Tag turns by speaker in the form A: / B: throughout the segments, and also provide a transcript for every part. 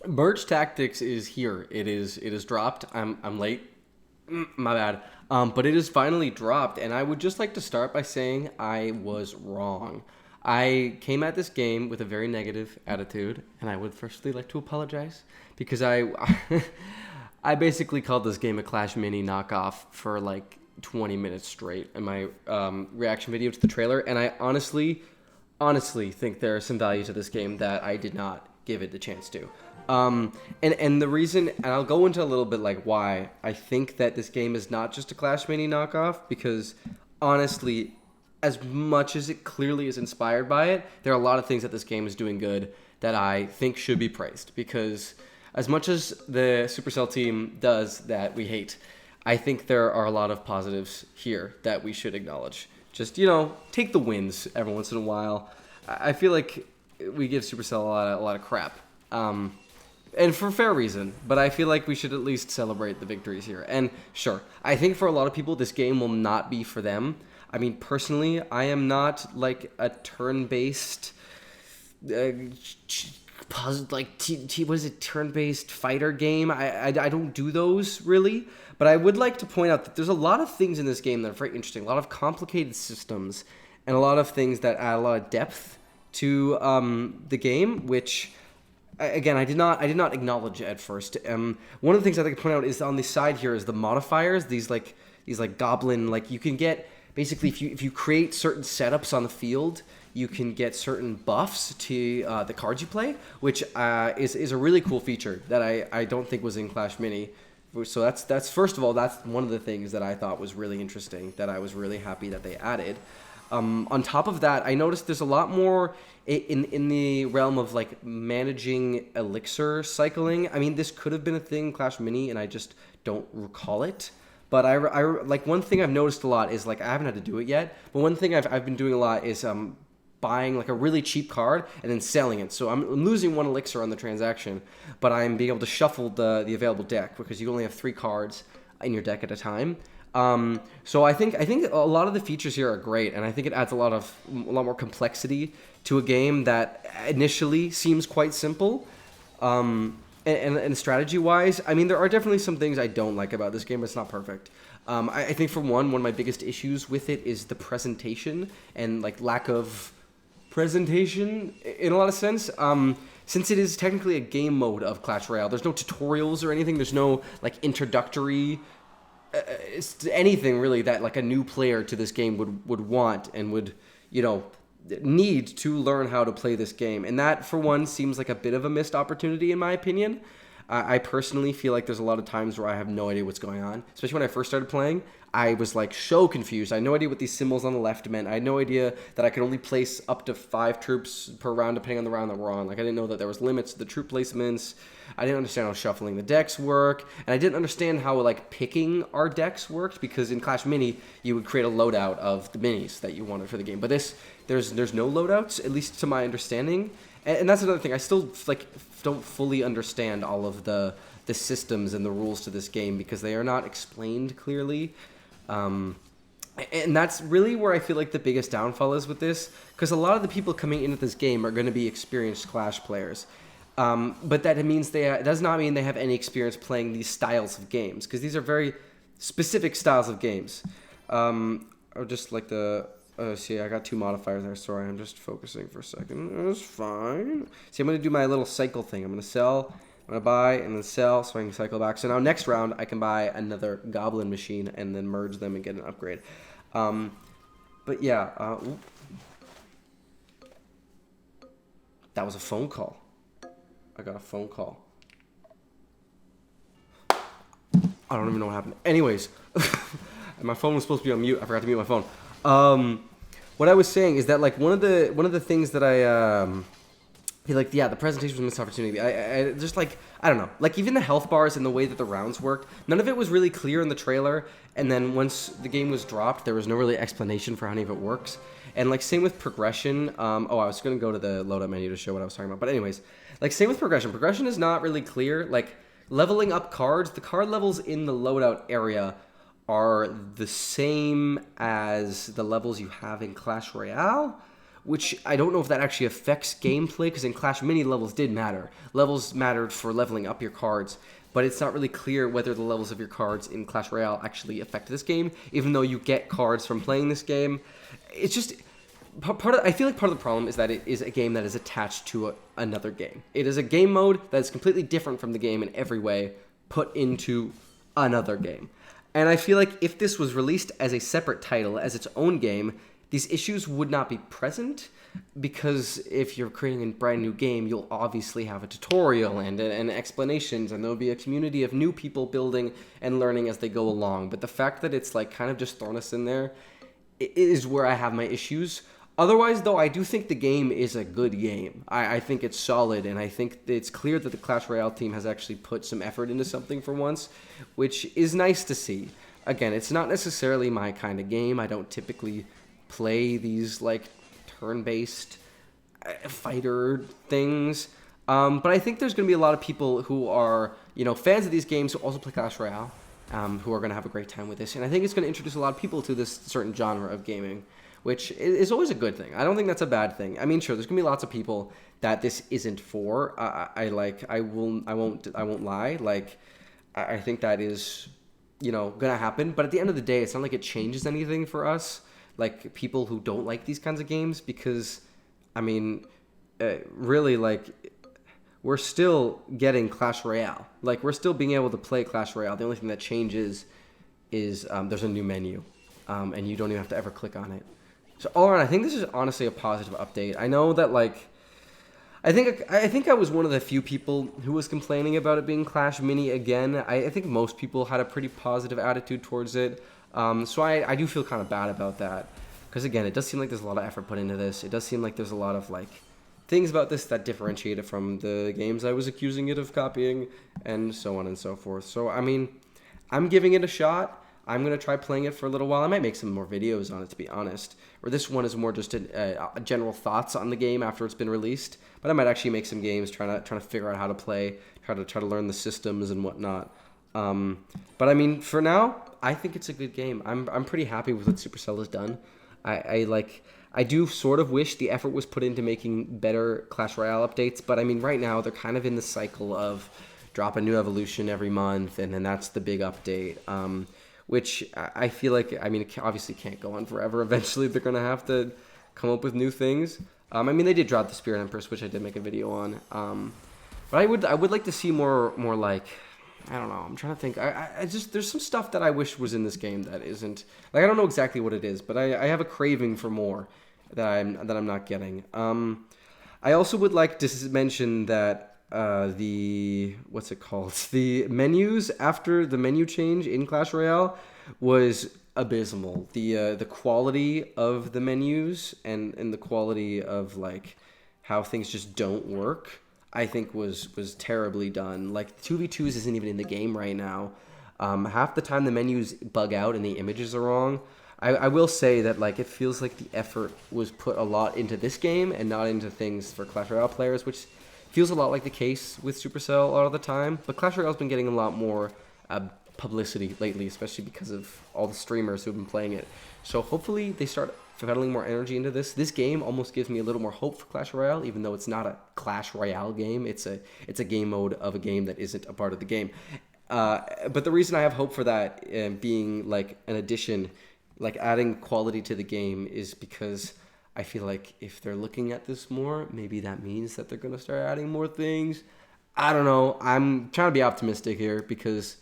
A: Merge Tactics is here. It is dropped. I'm late. My bad. But it is finally dropped, and I would just like to start by saying I was wrong. I came at this game with a very negative attitude, and I would firstly like to apologize because I basically called this game a Clash Mini knockoff for like 20 minutes straight in my reaction video to the trailer, and I honestly think there is some value to this game that I did not give it the chance to. And the reason, and I'll go into a little bit like why I think that this game is not just a Clash Mini knockoff, because honestly, as much as it clearly is inspired by it, there are a lot of things that this game is doing good that I think should be praised. Because as much as the Supercell team does that we hate, I think there are a lot of positives here that we should acknowledge. Just, take the wins every once in a while. I feel like we give Supercell a lot of crap. And for fair reason, but I feel like we should at least celebrate the victories here. And sure, I think for a lot of people, this game will not be for them. I mean, personally, I am not like a turn-based, what is it, turn-based fighter game. I don't do those really, but I would like to point out that there's a lot of things in this game that are very interesting. A lot of complicated systems, and a lot of things that add a lot of depth to the game, which again, I did not acknowledge at first. One of the things I'd like to point out is on the side here is the modifiers. These goblin, like you can get basically if you create certain setups on the field, you can get certain buffs to the cards you play, which is a really cool feature that I don't think was in Clash Mini. So that's first of all, that's one of the things that I thought was really interesting, that I was really happy that they added. On top of that, I noticed there's a lot more in the realm of like managing elixir cycling. I mean, this could have been a thing in Clash Mini, and I just don't recall it. But I like one thing I've noticed a lot is like I haven't had to do it yet, but one thing I've been doing a lot is buying like a really cheap card and then selling it. So I'm losing one elixir on the transaction, but I'm being able to shuffle the available deck because you only have 3 cards in your deck at a time. So I think a lot of the features here are great, and I think it adds a lot more complexity to a game that initially seems quite simple. And strategy wise, I mean, there are definitely some things I don't like about this game. It's not perfect. I think for one of my biggest issues with it is the presentation and like lack of presentation in a lot of sense. Since it is technically a game mode of Clash Royale, there's no tutorials or anything. There's no like introductory it's anything really that like a new player to this game would want and would need to learn how to play this game, and that for one seems like a bit of a missed opportunity in my opinion. I personally feel like there's a lot of times where I have no idea what's going on, especially when I first started playing. I was like so confused. I had no idea what these symbols on the left meant. I had no idea that I could only place up to 5 troops per round depending on the round that we're on. Like I didn't know that there was limits to the troop placements. I didn't understand how shuffling the decks work, and I didn't understand how like picking our decks worked, because in Clash Mini you would create a loadout of the minis that you wanted for the game. But there's no loadouts, at least to my understanding, and that's another thing. I still like don't fully understand all of the systems and the rules to this game because they are not explained clearly. And that's really where I feel like the biggest downfall is with this, because a lot of the people coming into this game are going to be experienced Clash players. But that it does not mean they have any experience playing these styles of games, because these are very specific styles of games. Or just like see, I got 2 modifiers there. Sorry, I'm just focusing for a second. That's fine. See, I'm going to do my little cycle thing. I'm going to sell, I'm going to buy, and then sell, so I can cycle back. So now next round, I can buy another Goblin machine and then merge them and get an upgrade. But yeah, that was a phone call. I got a phone call. I don't even know what happened. Anyways, my phone was supposed to be on mute. I forgot to mute my phone. What I was saying is that like one of the things that I feel like, yeah, the presentation was a missed opportunity. I just like, I don't know, like even the health bars and the way that the rounds worked, none of it was really clear in the trailer. And then once the game was dropped, there was no really explanation for how any of it works. And like same with progression. I was going to go to the loadout menu to show what I was talking about. But anyways, like same with progression. Progression is not really clear. Like leveling up cards, the card levels in the loadout area are the same as the levels you have in Clash Royale, which I don't know if that actually affects gameplay, because in Clash Mini, levels did matter. Levels mattered for leveling up your cards, but it's not really clear whether the levels of your cards in Clash Royale actually affect this game, even though you get cards from playing this game. It's just... I feel like part of the problem is that it is a game that is attached to another game. It is a game mode that is completely different from the game in every way, put into another game. And I feel like if this was released as a separate title, as its own game, these issues would not be present, because if you're creating a brand new game, you'll obviously have a tutorial and explanations, and there'll be a community of new people building and learning as they go along. But the fact that it's like kind of just thrown us in there is where I have my issues. Otherwise, though, I do think the game is a good game. I think it's solid, and I think it's clear that the Clash Royale team has actually put some effort into something for once, which is nice to see. Again, it's not necessarily my kind of game. I don't typically play these, like, turn-based fighter things. But I think there's going to be a lot of people who are, fans of these games who also play Clash Royale, who are going to have a great time with this. And I think it's going to introduce a lot of people to this certain genre of gaming, which is always a good thing. I don't think that's a bad thing. I mean, sure, there's gonna be lots of people that this isn't for. I won't lie. Like, I think that is, gonna happen. But at the end of the day, it's not like it changes anything for us, like people who don't like these kinds of games, because, I mean, really, like, we're still getting Clash Royale. Like, we're still being able to play Clash Royale. The only thing that changes is there's a new menu, and you don't even have to ever click on it. So all around, I think this is honestly a positive update. I know that, like, I think I was one of the few people who was complaining about it being Clash Mini again. I think most people had a pretty positive attitude towards it. So I do feel kind of bad about that, because again, it does seem like there's a lot of effort put into this. It does seem like there's a lot of, like, things about this that differentiate it from the games I was accusing it of copying, and so on and so forth. So I mean, I'm giving it a shot. I'm going to try playing it for a little while. I might make some more videos on it, to be honest. Or this one is more just a general thoughts on the game after it's been released. But I might actually make some games trying to figure out how to play, try to learn the systems and whatnot. But I mean, for now, I think it's a good game. I'm pretty happy with what Supercell has done. I do sort of wish the effort was put into making better Clash Royale updates. But I mean, right now, they're kind of in the cycle of drop a new evolution every month, and then that's the big update. Which I feel like, I mean, it obviously can't go on forever. Eventually, they're going to have to come up with new things. I mean, they did drop the Spirit Empress, which I did make a video on. But I would like to see more like, I don't know. I'm trying to think. I just, there's some stuff that I wish was in this game that isn't. Like, I don't know exactly what it is, but I have a craving for more that I'm not getting. I also would like to mention that the menus after the menu change in Clash Royale was abysmal. The quality of the menus and the quality of, like, how things just don't work, I think was terribly done. Like, 2v2s isn't even in the game right now. Half the time the menus bug out and the images are wrong. I will say that, like, it feels like the effort was put a lot into this game and not into things for Clash Royale players, which feels a lot like the case with Supercell a lot of the time. But Clash Royale's been getting a lot more publicity lately, especially because of all the streamers who've been playing it. So hopefully they start funneling more energy into this. This game almost gives me a little more hope for Clash Royale, even though it's not a Clash Royale game. It's a game mode of a game that isn't a part of the game. But the reason I have hope for that being, like, an addition, like adding quality to the game, is because I feel like if they're looking at this more, maybe that means that they're going to start adding more things. I don't know. I'm trying to be optimistic here because,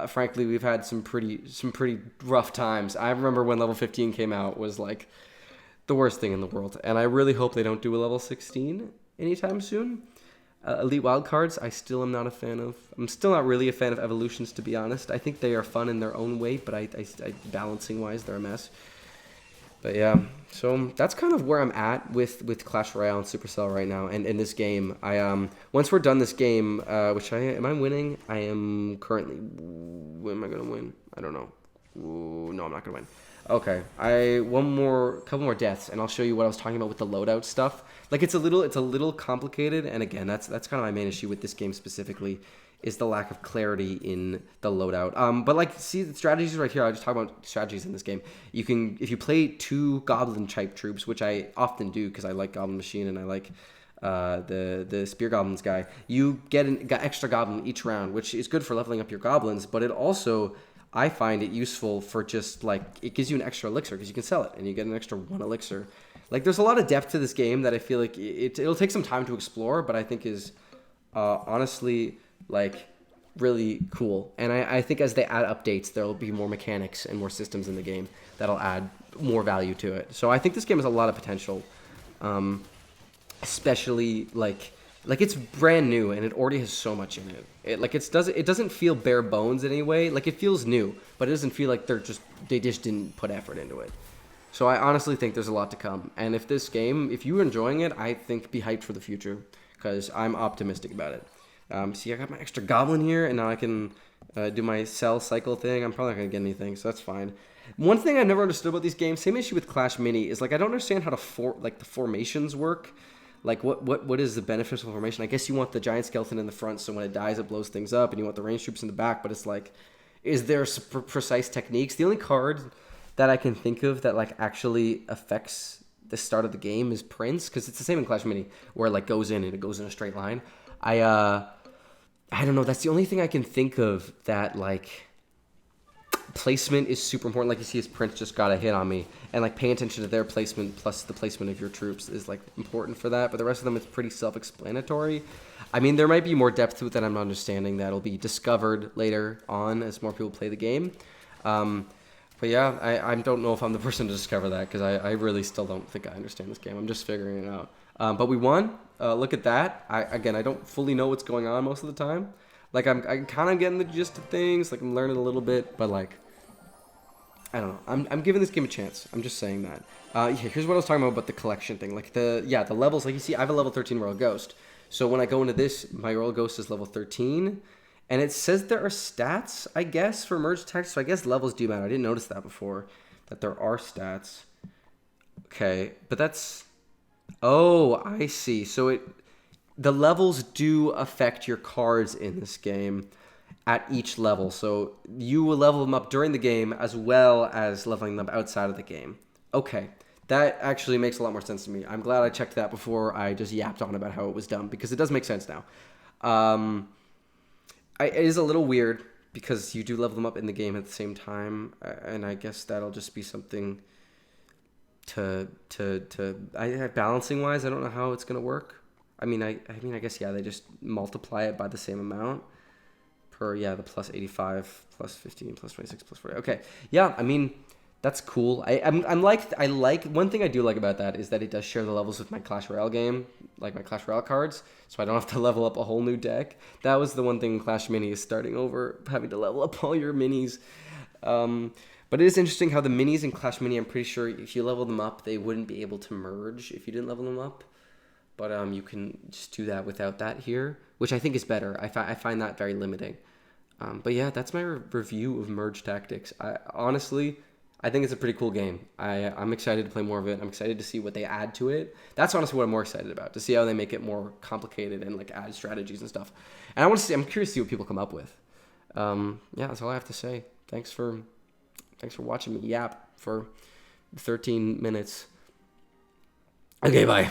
A: frankly, we've had some pretty rough times. I remember when level 15 came out was, like, the worst thing in the world. And I really hope they don't do a level 16 anytime soon. Elite Wildcards, I still am not a fan of. I'm still not really a fan of Evolutions, to be honest. I think they are fun in their own way, but I balancing-wise, they're a mess. But yeah, so that's kind of where I'm at with Clash Royale and Supercell right now, and in this game. Once we're done this game, am I winning? I am currently. When am I gonna win? I don't know. Ooh, no, I'm not gonna win. Okay, I couple more deaths, and I'll show you what I was talking about with the loadout stuff. Like it's a little complicated, and again, that's kind of my main issue with this game specifically, is the lack of clarity in the loadout. But like, see the strategies right here. I'll just talk about strategies in this game. You can, if you play two goblin type troops, which I often do because I like Goblin Machine and I like the spear goblins guy. You got extra goblin each round, which is good for leveling up your goblins, but it also I find it useful for just like it gives you an extra elixir because you can sell it and you get an extra 1 elixir. Like there's a lot of depth to this game that I feel like it'll take some time to explore, but I think is honestly like really cool. And I think as they add updates, there'll be more mechanics and more systems in the game that'll add more value to it. So I think this game has a lot of potential, especially like it's brand new and it already has so much in it. It doesn't feel bare bones in any way. Like it feels new, but it doesn't feel like they just didn't put effort into it. So I honestly think there's a lot to come. And if you're enjoying it, I think be hyped for the future because I'm optimistic about it. See, I got my extra goblin here, and now I can do my cell cycle thing. I'm probably not gonna get anything, so that's fine. One thing I've never understood about these games, same issue with Clash Mini, is like I don't understand how the formations work. Like what is the beneficial formation? I guess you want the giant skeleton in the front, so when it dies, it blows things up, and you want the range troops in the back. But it's like, is there precise techniques? The only card that I can think of that like actually affects the start of the game is Prince, because it's the same in Clash Mini, where it like goes in and it goes in a straight line. I don't know. That's the only thing I can think of that like placement is super important. Like you see, his Prince just got a hit on me, and like paying attention to their placement plus the placement of your troops is like important for that. But the rest of them, it's pretty self-explanatory. I mean, there might be more depth to it that I'm not understanding that'll be discovered later on as more people play the game. But yeah, I don't know if I'm the person to discover that because I really still don't think I understand this game. I'm just figuring it out. But we won. Look at that. I don't fully know what's going on most of the time. Like I'm kind of getting the gist of things. Like I'm learning a little bit, but like I don't know. I'm giving this game a chance. I'm just saying that. Yeah, here's what I was talking about the collection thing. Like the levels. Like you see, I have a level 13 Royal Ghost. So when I go into this, my Royal Ghost is level 13. And it says there are stats, I guess, for merge tactics. So I guess levels do matter. I didn't notice that before, that there are stats. Okay, but that's... Oh, I see. So the levels do affect your cards in this game at each level. So you will level them up during the game as well as leveling them outside of the game. Okay, that actually makes a lot more sense to me. I'm glad I checked that before I just yapped on about how it was done, because it does make sense now. It is a little weird because you do level them up in the game at the same time, and I guess that'll just be something balancing wise. I don't know how it's gonna work. I mean, I guess yeah, they just multiply it by the same amount per the plus 85, plus 15, plus 26, plus 40. Okay, yeah, I mean that's cool. I like one thing I do like about that is that it does share the levels with my Clash Royale game, like my Clash Royale cards, so I don't have to level up a whole new deck. That was the one thing in Clash Mini is starting over, having to level up all your minis. But it is interesting how the minis in Clash Mini, I'm pretty sure if you level them up, they wouldn't be able to merge if you didn't level them up. But you can just do that without that here, which I think is better. I find that very limiting. But yeah, that's my review of Merge Tactics. I think it's a pretty cool game. I'm excited to play more of it. I'm excited to see what they add to it. That's honestly what I'm more excited about, to see how they make it more complicated and like add strategies and stuff. And I'm curious to see what people come up with. Yeah, that's all I have to say. Thanks for watching me yap for 13 minutes. Okay, bye.